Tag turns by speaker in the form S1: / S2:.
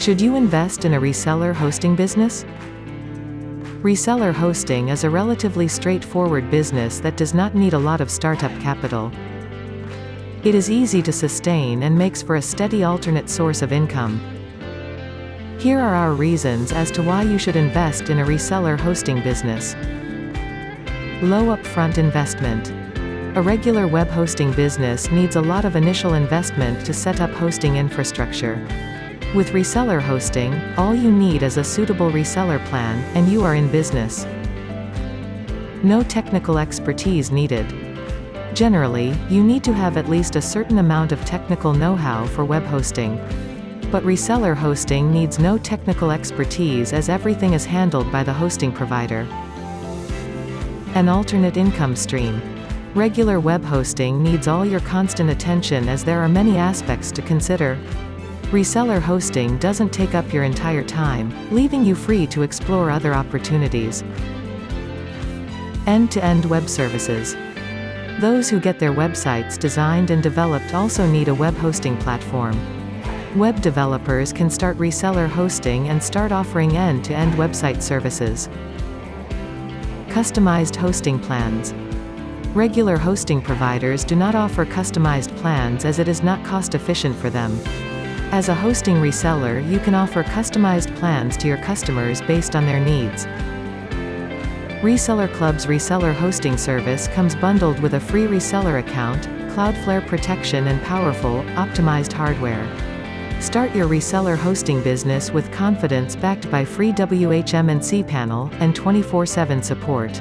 S1: Should you invest in a reseller hosting business? Reseller hosting is a relatively straightforward business that does not need a lot of startup capital. It is easy to sustain and makes for a steady alternate source of income. Here are our reasons as to why you should invest in a reseller hosting business. Low upfront investment. A regular web hosting business needs a lot of initial investment to set up hosting infrastructure. With reseller hosting, all you need is a suitable reseller plan, and you are in business. No technical expertise needed. Generally, you need to have at least a certain amount of technical know-how for web hosting. But reseller hosting needs no technical expertise as everything is handled by the hosting provider. An alternate income stream. Regular web hosting needs all your constant attention as there are many aspects to consider. Reseller hosting doesn't take up your entire time, leaving you free to explore other opportunities. End-to-end web services. Those who get their websites designed and developed also need a web hosting platform. Web developers can start reseller hosting and start offering end-to-end website services. Customized hosting plans. Regular hosting providers do not offer customized plans as it is not cost-efficient for them. As a hosting reseller, you can offer customized plans to your customers based on their needs. Reseller Club's reseller hosting service comes bundled with a free reseller account, Cloudflare protection and powerful, optimized hardware. Start your reseller hosting business with confidence backed by free WHM and cPanel, and 24/7 support.